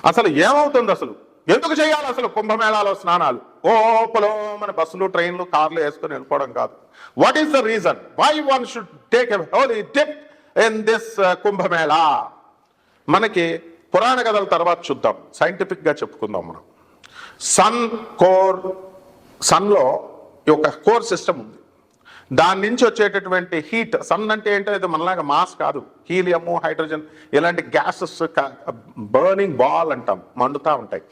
అసలు ఏమవుతుంది, అసలు ఎందుకు చేయాలి అసలు కుంభమేళాలో స్నానాలు? ఓపలో మన బస్సులు, ట్రైన్లు, కార్లు వేసుకొని వెళ్ళిపోవడం కాదు. What is the reason why one should take a holy dip in this Kumbh Mela? మనకి పురాణ కథల తర్వాత చూద్దాం, సైంటిఫిక్ గా చెప్పుకుందాం. మనం సన్లో ఒక కోర్ సిస్టమ్ ఉంది. దాని నుంచి వచ్చేటటువంటి హీట్, సన్ అంటే ఏంటో ఇది మనలాగా మాస్ కాదు, హీలియము, హైడ్రోజన్ ఇలాంటి గ్యాసెస్ బర్నింగ్ బాల్ అంటాం, మండుతూ ఉంటాయి.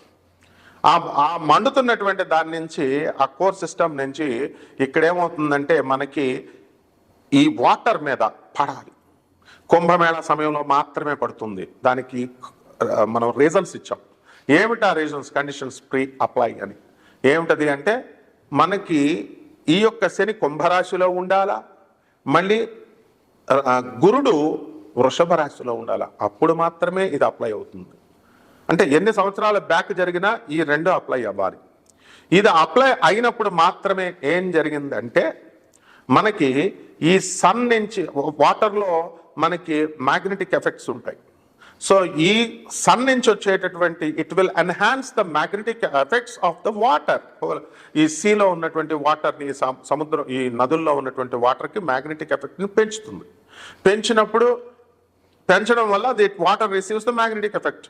ఆ మండుతున్నటువంటి దాని నుంచి, ఆ కోర్ సిస్టమ్ నుంచి ఇక్కడేమవుతుందంటే మనకి ఈ వాటర్ మీద పడాలి. కుంభమేళ సమయంలో మాత్రమే పడుతుంది. దానికి మనం రీజన్స్ ఇచ్చాం. ఏమిటా రీజన్స్? కండిషన్స్ ప్రీ అప్లై అని. ఏమిటది అంటే మనకి ఈ యొక్క శని కుంభరాశిలో ఉండాలా, మళ్ళీ గురుడు వృషభ రాశిలో ఉండాలా, అప్పుడు మాత్రమే ఇది అప్లై అవుతుంది. అంటే ఎన్ని సంవత్సరాల బ్యాక్ జరిగినా ఈ రెండు అప్లై అవ్వాలి. ఇది అప్లై అయినప్పుడు మాత్రమే ఏం జరిగిందంటే మనకి ఈ సన్ నుంచి వాటర్లో మనకి మ్యాగ్నెటిక్ ఎఫెక్ట్స్ ఉంటాయి. సో ఈ సన్ నుంచి వచ్చేటటువంటి it will enhance the magnetic effects of the water. ఈ సీలో ఉన్నటువంటి వాటర్ని, సముద్రం, ఈ నదుల్లో ఉన్నటువంటి వాటర్కి మ్యాగ్నెటిక్ ఎఫెక్ట్ని పెంచుతుంది. పెంచడం వల్ల the water receives the magnetic effect.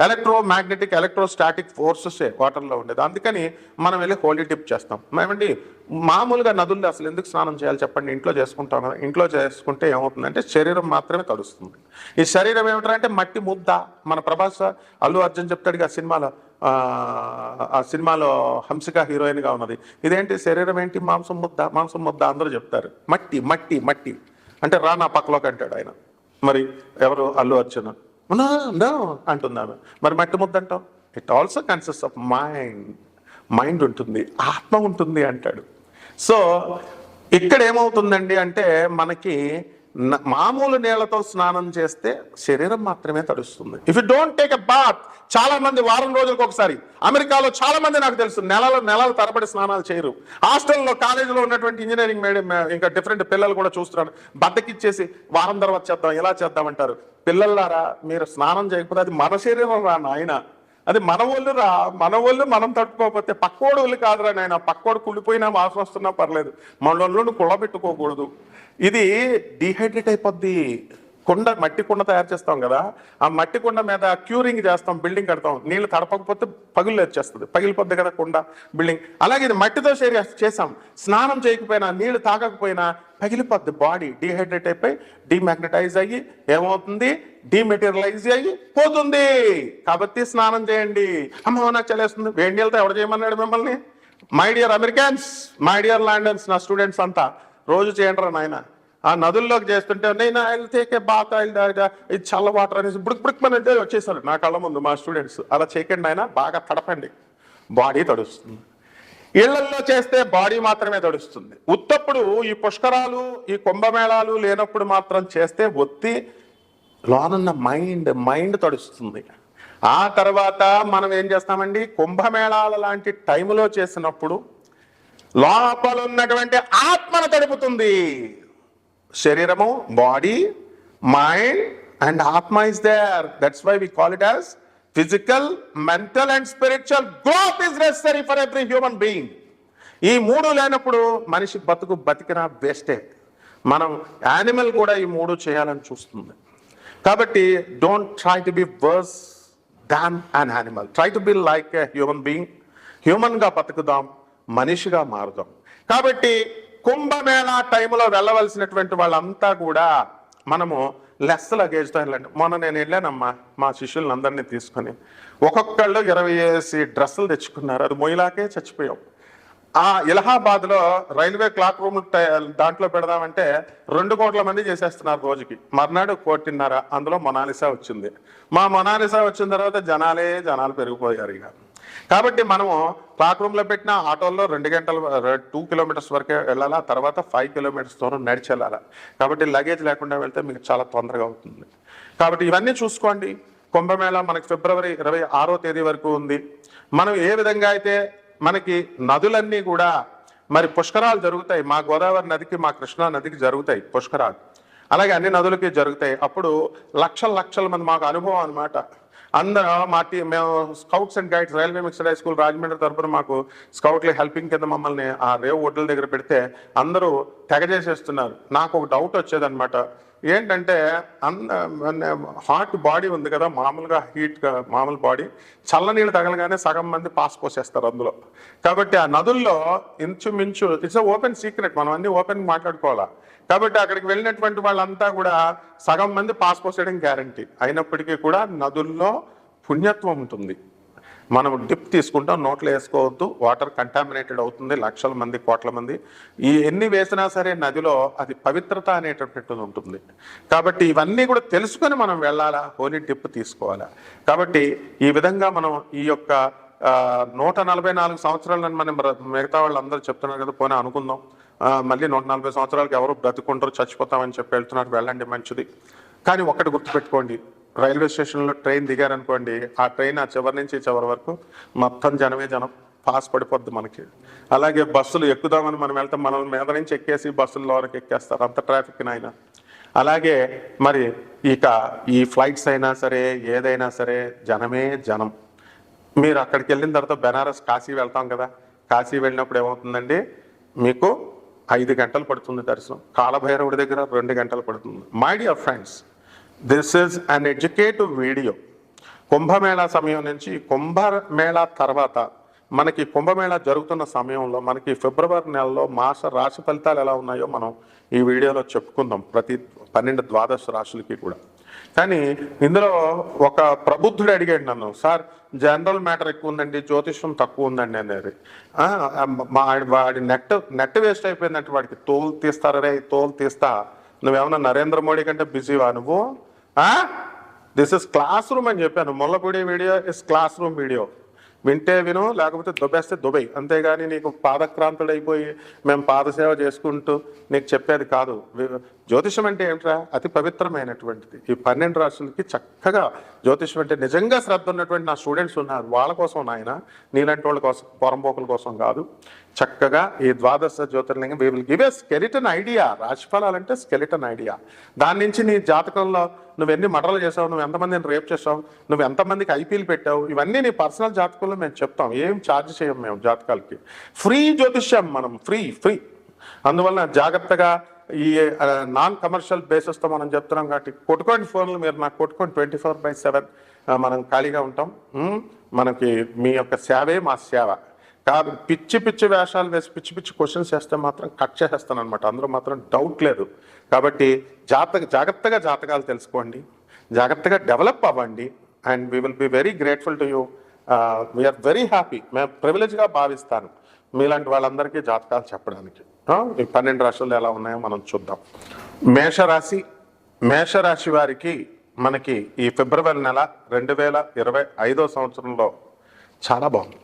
Electromagnetic, electrostatic ఫోర్సెసే వాటర్లో ఉండేది. అందుకని మనం వెళ్ళి హోలీ డిప్ చేస్తాం. మేమండి మామూలుగా నదుల్లో అసలు ఎందుకు స్నానం చేయాలి చెప్పండి? ఇంట్లో చేసుకుంటాం కదా. ఇంట్లో చేసుకుంటే ఏమవుతుందంటే శరీరం మాత్రమే తడుస్తుంది. ఈ శరీరం ఏమిటంటే మట్టి ముద్ద. మన ప్రభాస్, అల్లు అర్జున్ చెప్తాడు ఆ సినిమాలో హంసిక హీరోయిన్గా ఉన్నది. ఇదేంటి శరీరం ఏంటి? మాంసం ముద్ద అందరూ చెప్తారు. మట్టి మట్టి మట్టి అంటే రా నా పక్కలోకి అంటాడు ఆయన. మరి ఎవరు? అల్లు అర్జున్. అంటున్నాను. మరి మట్టి ముద్ద అంటాం. It also consist of mind ఉంటుంది, ఆత్మ ఉంటుంది అంటాడు. సో ఇక్కడ ఏమవుతుందండి అంటే మనకి మామూలు నీళ్లతో స్నానం చేస్తే శరీరం మాత్రమే తడుస్తుంది. If you don't take a bath, చాలా మంది వారం రోజులకు ఒకసారి, అమెరికాలో చాలా మంది నాకు తెలుసు నెలల తరబడి స్నానాలు చేయరు. హాస్టల్లో, కాలేజీలో ఉన్నటువంటి ఇంజనీరింగ్ మేడం, ఇంకా డిఫరెంట్ పిల్లలు కూడా చూస్తున్నాను, బద్దకిచ్చేసి వారం తర్వాత చేద్దాం, ఇలా చేద్దామంటారు. పిల్లలారా, మీరు స్నానం చేయకపోతే అది మన శరీరం రా నాయన, అది మన ఒళ్ళు రా. మన ఒళ్ళు మనం తట్టుకోకపోతే పక్కోడు ఒళ్ళు కాదురా నాయన. పక్కోడు కుళ్ళిపోయినా, వాసన వస్తున్నా పర్లేదు, మన ఒళ్ళు కుళ్ళబెట్టుకోకూడదు. ఇది డీహైడ్రేట్ అయిపోద్ది. మట్టి కుండ తయారు చేస్తాం కదా, ఆ మట్టి కుండ మీద క్యూరింగ్ చేస్తాం, బిల్డింగ్ కడతాం. నీళ్లు తడపకపోతే పగిలిపోద్ది కదా కుండ, బిల్డింగ్. అలాగే ఇది మట్టితో చేసాం. స్నానం చేయకపోయినా, నీళ్లు తాగకపోయినా పగిలిపోద్ది. బాడీ డీహైడ్రేట్ అయిపోయి డీమాగ్నటైజ్ అయ్యి ఏమవుతుంది? డీమెటీరియలైజ్ అయ్యి పోతుంది. కాబట్టి స్నానం చేయండి. అమ్మ నాకు చలేస్తుంది, వేడి నీళ్ళతో ఎవరు చేయమన్నాడు మిమ్మల్ని? My dear Americans, my dear London's, నా స్టూడెంట్స్ అంతా రోజు చేయండి రా నాయన. ఆ నదుల్లోకి చేస్తుంటే నేను ఆయన తేకే బాగా ఇది చల్ల వాటర్ అనేసి బుడుకుమనంటే వచ్చేసారు నా కళ్ళ ముందు మా స్టూడెంట్స్. అలా చేయకండి ఆయన, బాగా తడపండి, బాడీ తడుస్తుంది. ఇళ్లల్లో చేస్తే బాడీ మాత్రమే తడుస్తుంది. ఉత్తప్పుడు ఈ పుష్కరాలు, ఈ కుంభమేళాలు లేనప్పుడు మాత్రం చేస్తే ఒత్తి లోనున్న మైండ్ తడుస్తుంది. ఆ తర్వాత మనం ఏం చేస్తామండి? కుంభమేళాల లాంటి టైంలో చేసినప్పుడు లోపల ఉన్నటువంటి ఆత్మను తడుపుతుంది. శరీరము, body, mind and atma is there. That's why we call it as physical, mental and spiritual growth is necessary for every human being. ఈ మూడు లేనప్పుడు మనిషి బతికినా వేస్టే. మనం యానిమల్ కూడా ఈ మూడు చేయాలని చూస్తుంది. కాబట్టి don't try to be worse than an animal, try to be like a human being. హ్యూమన్గా బతుకుదాం, మనిషిగా మారుదాం. కాబట్టి కుంభమేళా టైంలో వెళ్ళవలసినటువంటి వాళ్ళంతా కూడా మనము లెస్ లగేజ్తో వెళ్ళండి. మొన్న నేను వెళ్ళానమ్మా, మా శిష్యులను అందరినీ తీసుకొని, ఒక్కొక్కళ్ళు 20 డ్రెస్సులు తెచ్చుకున్నారు. అది మొయిలాకే చచ్చిపోయాం. ఆ ఇలహాబాద్లో రైల్వే క్లాక్ రూమ్ దాంట్లో పెడదామంటే 2 కోట్ల మంది చేసేస్తున్నారు రోజుకి. మర్నాడు 1.5 కోటి, అందులో మొనాలిసా వచ్చింది. మా మొనాలిసా వచ్చిన తర్వాత జనాలు పెరిగిపోయారు ఇక. కాబట్టి మనము క్లాక్ రూమ్లో పెట్టిన ఆటోల్లో 2 కిలోమీటర్స్ వరకే వెళ్ళాలా, తర్వాత 5 కిలోమీటర్స్ దూరం నడిచి వెళ్ళాలా. కాబట్టి లగేజ్ లేకుండా వెళ్తే మీకు చాలా తొందరగా అవుతుంది. కాబట్టి ఇవన్నీ చూసుకోండి. కుంభమేళా మనకి ఫిబ్రవరి 26వ తేదీ వరకు ఉంది. మనం ఏ విధంగా అయితే మనకి నదులన్నీ కూడా మరి పుష్కరాలు జరుగుతాయి. మా గోదావరి నదికి, మా కృష్ణా నదికి జరుగుతాయి పుష్కరాలు. అలాగే అన్ని నదులకి జరుగుతాయి. అప్పుడు లక్షల మంది, మాకు అనుభవం అనమాట. అందరూ మేము scouts and guides railway mixed high school Rajahmundry తరపున మాకు స్కౌట్ల హెల్పింగ్ కింద మమ్మల్ని ఆ రేవు ఒడ్ల దగ్గర పెడితే అందరూ తెగ చేసేస్తున్నారు. నాకు ఒక డౌట్ వచ్చేదన్నమాట, ఏంటంటే హాట్ బాడీ ఉంది కదా, మామూలుగా హీట్గా మామూలు బాడీ, చల్లనీళ్ళు తగలగానే సగం మంది పాస్ పోసేస్తారు అందులో. కాబట్టి ఆ నదుల్లో ఇంచుమించు ఇట్స్ ఓపెన్ సీక్రెట్, మనం అన్ని ఓపెన్ మాట్లాడుకోవాలా. కాబట్టి అక్కడికి వెళ్ళినటువంటి వాళ్ళంతా కూడా సగం మంది పాస్ పోసేయడం గ్యారంటీ. అయినప్పటికీ కూడా నదుల్లో పుణ్యత్వం ఉంటుంది. మనం డిప్ తీసుకుంటాం, నోట్లో వేసుకోవద్దు, వాటర్ కంటామినేటెడ్ అవుతుంది, లక్షల మంది కోట్ల మంది ఎన్ని వేసినా సరే నదిలో అది పవిత్రత అనేటటువంటిది ఉంటుంది. కాబట్టి ఇవన్నీ కూడా తెలుసుకొని మనం వెళ్ళాలా, హోలీ డిప్ తీసుకోవాలా. కాబట్టి ఈ విధంగా మనం ఈ యొక్క 144 సంవత్సరాలను మనం మిగతా వాళ్ళందరూ చెప్తున్నారు కదా, పోనీ అనుకుందాం మళ్ళీ 140 సంవత్సరాలకు ఎవరు బ్రతుకుంటారు, చచ్చిపోతామని చెప్పి వెళ్తున్నారు, వెళ్ళండి మంచిది. కానీ ఒక్కటి గుర్తుపెట్టుకోండి, రైల్వే స్టేషన్లో ట్రైన్ దిగారనుకోండి, ఆ ట్రైన్ ఆ చివరి నుంచి చివరి వరకు మొత్తం జనమే జనం, పాస్ పడిపోద్ది మనకి. అలాగే బస్సులు ఎక్కుదామని మనం వెళ్తాం, మనం మీద నుంచి ఎక్కేసి బస్సుల్లో వరకు ఎక్కేస్తారు, అంత ట్రాఫిక్ అయినా. అలాగే మరి ఇక ఈ ఫ్లైట్స్ అయినా సరే ఏదైనా సరే జనమే జనం. మీరు అక్కడికి వెళ్ళిన తర్వాత బెనారస్ కాశీ వెళ్తాం కదా, కాశీ వెళ్ళినప్పుడు ఏమవుతుందండి, మీకు 5 గంటలు పడుతుంది దర్శనం, కాలభైరవుడి దగ్గర 2 గంటలు పడుతుంది. My dear friends, this is an educative video. Kumbh Mela సమయం నుంచి కుంభమేళా తర్వాత మనకి కుంభమేళా జరుగుతున్న సమయంలో మనకి ఫిబ్రవరి నెలలో మాస రాశి ఫలితాలు ఎలా ఉన్నాయో మనం ఈ వీడియోలో చెప్పుకుందాం, ప్రతి 12 ద్వాదశ రాశులకి కూడా. కానీ ఇందులో ఒక ప్రబుద్ధుడు అడిగాడు నన్ను, సార్ జనరల్ మ్యాటర్ ఎక్కువ ఉందండి, జ్యోతిష్యం తక్కువ ఉందండి అనేది. వాడి నెట్ వేస్ట్ అయిపోయిందంటే వాడికి తోలు తీస్తారే, తోలు తీస్తా, నువ్వేమన్నా నరేంద్ర మోడీ కంటే బిజీవా నువ్వు? దిస్ ఇస్ క్లాస్ రూమ్ అని చెప్పాను. Mullapudi video is class room video. వింటే విను, లేకపోతే దుబ్బేస్తే దుబై, అంతేగాని నీకు పాదక్రాంతుడైపోయి మేము పాదసేవ చేసుకుంటూ నీకు చెప్పేది కాదు. జ్యోతిషం అంటే ఏమిట్రా, అతి పవిత్రమైనటువంటిది. ఈ 12 రాశులకి చక్కగా జ్యోతిషం అంటే నిజంగా శ్రద్ధ ఉన్నటువంటి నా స్టూడెంట్స్ ఉన్నారు, వాళ్ళ కోసం నాయన, నీలాంటి వాళ్ళ కోసం, పొరంపోకుల కోసం కాదు. చక్కగా ఈ ద్వాదశ జ్యోతిర్లింగం we will give a skeleton idea. రాశిఫలాలంటే స్కెలిటన్ ఐడియా. దాని నుంచి నీ జాతకంలో నువ్వు ఎన్ని మర్డర్లు చేసావు, నువ్వు ఎంతమందిని రేప్ చేసావు, నువ్వు ఎంతమందికి ఐపీఎల్ పెట్టావు, ఇవన్నీ నీ పర్సనల్ జాతకంలో మేము చెప్తాం. ఏం ఛార్జ్ చేయం మేము జాతకాలకి. ఫ్రీ జ్యోతిష్యం మనం, ఫ్రీ. అందువల్ల జాగ్రత్తగా ఈ నాన్ కమర్షియల్ బేసిస్తో మనం చెప్తున్నాం. కాబట్టి కొట్టుకోండి ఫోన్లు, మీరు నాకు కొట్టుకోండి, 24/7 మనం ఖాళీగా ఉంటాం. మనకి మీ యొక్క సేవే మా సేవ. కాబట్టి పిచ్చి వేషాలు వేసి పిచ్చి క్వశ్చన్స్ వేస్తే మాత్రం కట్ చేసేస్తాను అనమాట, అందులో మాత్రం డౌట్ లేదు. కాబట్టి జాగ్రత్తగా జాతకాలు తెలుసుకోండి, జాగ్రత్తగా డెవలప్ అవ్వండి. And we will be very grateful to you. We are very happy. మేము ప్రివిలేజ్గా భావిస్తాను మీలాంటి వాళ్ళందరికీ జాతకాలు చెప్పడానికి. ఈ 12 రాశులు ఎలా ఉన్నాయో మనం చూద్దాం. మేషరాశి వారికి మనకి ఈ ఫిబ్రవరి నెల 2025 సంవత్సరంలో చాలా బాగుంది.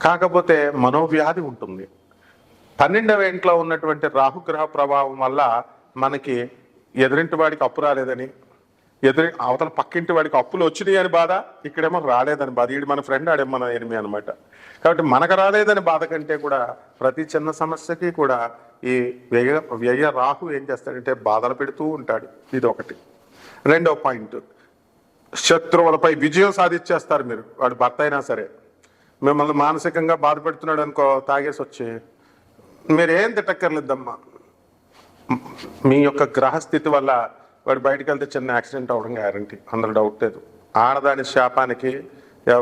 కాకపోతే మనోవ్యాధి ఉంటుంది. 12వ ఇంట్లో ఉన్నటువంటి రాహుగ్రహ ప్రభావం వల్ల మనకి ఎదురింటి వాడికి అప్పు రాలేదని, అవతల పక్కింటి వాడికి అప్పులు వచ్చినాయి అని బాధ, ఇక్కడేమో రాలేదని బాధ. ఈడు మన ఫ్రెండ్, ఆడేమో మన ఎనిమి అనమాట. కాబట్టి మనకు రాలేదని బాధ కంటే కూడా ప్రతి చిన్న సమస్యకి కూడా ఈ వ్యయ రాహు ఏం చేస్తాడంటే బాధలు పెడుతూ ఉంటాడు. ఇది ఒకటి. రెండవ పాయింట్, శత్రువులపై విజయం సాధించేస్తారు మీరు. వాడు భర్త అయినా సరే మిమ్మల్ని మానసికంగా బాధ పెడుతున్నాడు అనుకో, తాగేసి వచ్చి మీరేం తిట్టక్కర్లేదమ్మా, మీ యొక్క గ్రహస్థితి వల్ల వాడు బయటకు వెళ్తే చిన్న యాక్సిడెంట్ అవ్వడం గ్యారంటీ, అందులో డౌట్ లేదు. ఆడదాని శాపానికి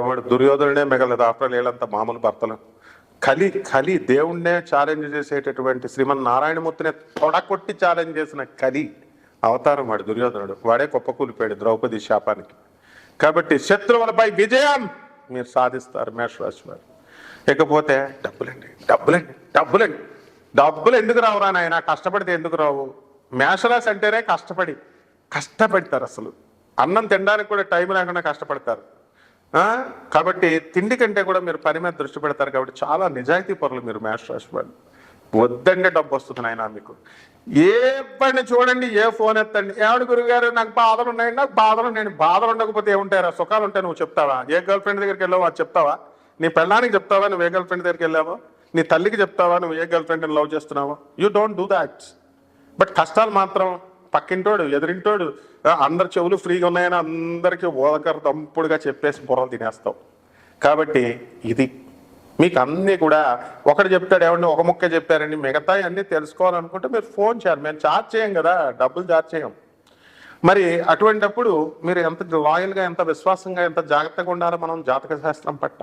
వాడు దుర్యోధనుడే మిగలదు. ఆఫ్టర్ వీళ్ళంతా మామూలు భర్తలు. కలి దేవుణ్ణే ఛాలెంజ్ చేసేటటువంటి శ్రీమన్నారాయణమూర్తిని తొడకొట్టి ఛాలెంజ్ చేసిన కలి అవతారం వాడు దుర్యోధనుడు. వాడే కుప్పకూలిపోయాడు ద్రౌపది శాపానికి. కాబట్టి శత్రువులపై విజయం మీరు సాధిస్తారు మేషరాశి వారు. ఇకపోతే డబ్బులు ఎందుకు రావురా నాయన, కష్టపడితే ఎందుకు రావు? మేషరాశి అంటేనే కష్టపడతారు. అసలు అన్నం తినడానికి కూడా టైం లేకుండా కష్టపడతారు. కాబట్టి తిండి కంటే కూడా మీరు పని మీద దృష్టి పెడతారు. కాబట్టి చాలా నిజాయితీ పరులు మీరు మేషరాశి వాళ్ళు. వద్దంటే డబ్బు వస్తుంది నాయన మీకు. ఏ పని చూడండి, ఏ ఫోన్ ఎత్తండి, ఏమిటి గురుగారు నాకు బాధలు ఉన్నాయండి, నాకు బాధలు ఉన్నాయండి. బాధలు ఉండకపోతే ఏముంటారా, సుఖాలు ఉంటాయి. నువ్వు చెప్తావా? ఏ గర్ల్ ఫ్రెండ్ దగ్గరికి వెళ్ళావో అది చెప్తావా? నీ పెళ్ళానికి చెప్తావా నువ్వు ఏ గర్ల్ ఫ్రెండ్ దగ్గరికి వెళ్ళావో? నీ తల్లికి చెప్తావా నువ్వు ఏ గర్ల్ ఫ్రెండ్ని లవ్ చేస్తున్నావో? You don't do that. But కష్టాలు మాత్రం పక్కింటోడు ఎదురింటోడు అందరి చెవులు ఫ్రీగా ఉన్నాయని అందరికీ ఓదకర దంపుడుగా చెప్పేసి బుర్రలు తినేస్తావు. కాబట్టి ఇది మీకు అన్నీ కూడా ఒకటి చెప్తాడు, ఏమంటే ఒక ముక్క చెప్పారండి, మిగతా అన్నీ తెలుసుకోవాలనుకుంటే మీరు ఫోన్ చేయాలి. మేము ఛార్జ్ చేయం కదా, డబ్బులు ఛార్జ్ చేయం. మరి అటువంటప్పుడు మీరు ఎంత లాయల్గా, ఎంత విశ్వాసంగా, ఎంత జాగ్రత్తగా ఉండాలో మనం జాతక శాస్త్రం పట్ల.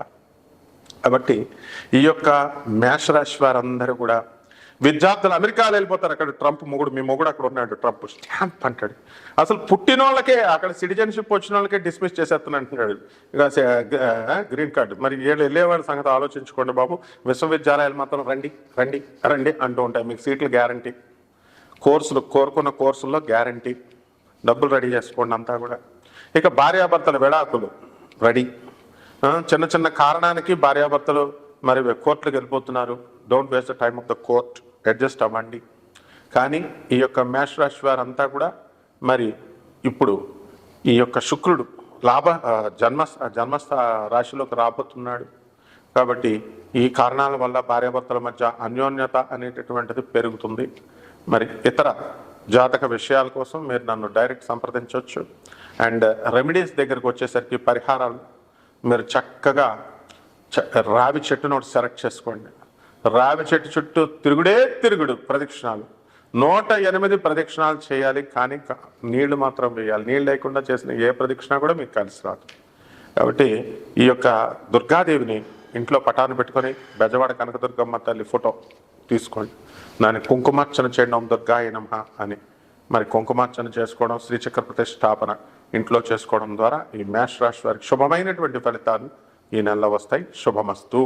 కాబట్టి ఈ యొక్క మేషరాశి వారందరూ కూడా విద్యార్థులు అమెరికాలో వెళ్ళిపోతారు. అక్కడ ట్రంప్ మొగుడు, మీ మొగుడు అక్కడ ఉన్నాడు, ట్రంప్ స్టాంప్ అంటాడు. అసలు పుట్టిన వాళ్ళకే, అక్కడ సిటిజన్షిప్ వచ్చిన వాళ్ళకే డిస్మిస్ చేసేస్తున్నట్టున్నాడు ఇక గ్రీన్ కార్డు. మరి వీళ్ళు వెళ్ళేవాళ్ళ సంగతి ఆలోచించుకోండి బాబు. విశ్వవిద్యాలయాలు మాత్రం రండి రండి రండి అంటూ ఉంటాయి. మీకు సీట్లు గ్యారంటీ, కోర్సులు కోరుకున్న కోర్సుల్లో గ్యారంటీ, డబ్బులు రెడీ చేసుకోండి అంతా కూడా. ఇక భార్యాభర్తల విడాకులు రెడీ. చిన్న చిన్న కారణానికి భార్యాభర్తలు మరి కోర్టులకు వెళ్ళిపోతున్నారు. Don't waste the time of the court, adjust అవ్వండి. కానీ ఈ యొక్క మేషరాశి వారంతా కూడా మరి ఇప్పుడు ఈ యొక్క శుక్రుడు జన్మస్థ రాశిలోకి రాబోతున్నాడు. కాబట్టి ఈ కారణాల వల్ల భార్యాభర్తల మధ్య అన్యోన్యత అనేటటువంటిది పెరుగుతుంది. మరి ఇతర జాతక విషయాల కోసం మీరు నన్ను డైరెక్ట్ సంప్రదించవచ్చు. అండ్ రెమెడీస్ దగ్గరకు వచ్చేసరికి పరిహారాలు మీరు చక్కగా రావి చెట్టును ఒకటి సెలెక్ట్ చేసుకోండి. రావి చెట్టు చుట్టూ తిరుగుడు ప్రదక్షిణాలు 108 ప్రదక్షిణాలు చేయాలి. కానీ నీళ్లు మాత్రం వేయాలి. నీళ్ళు లేకుండా చేసిన ఏ ప్రదక్షిణ కూడా మీకు కలిసి రాదు. కాబట్టి ఈ యొక్క దుర్గాదేవిని ఇంట్లో పటాన్ని పెట్టుకొని బెజవాడ కనకదుర్గమ్మ తల్లి ఫోటో తీసుకోండి. దాన్ని కుంకుమార్చన చేయడం, దుర్గాయ నమః అని మరి కుంకుమార్చన చేసుకోవడం, శ్రీచక్ర ప్రతిష్టాపన ఇంట్లో చేసుకోవడం ద్వారా ఈ మేషరాశి వారికి శుభమైనటువంటి ఫలితాలు ఈ నెలలో వస్తాయి. శుభమస్తు.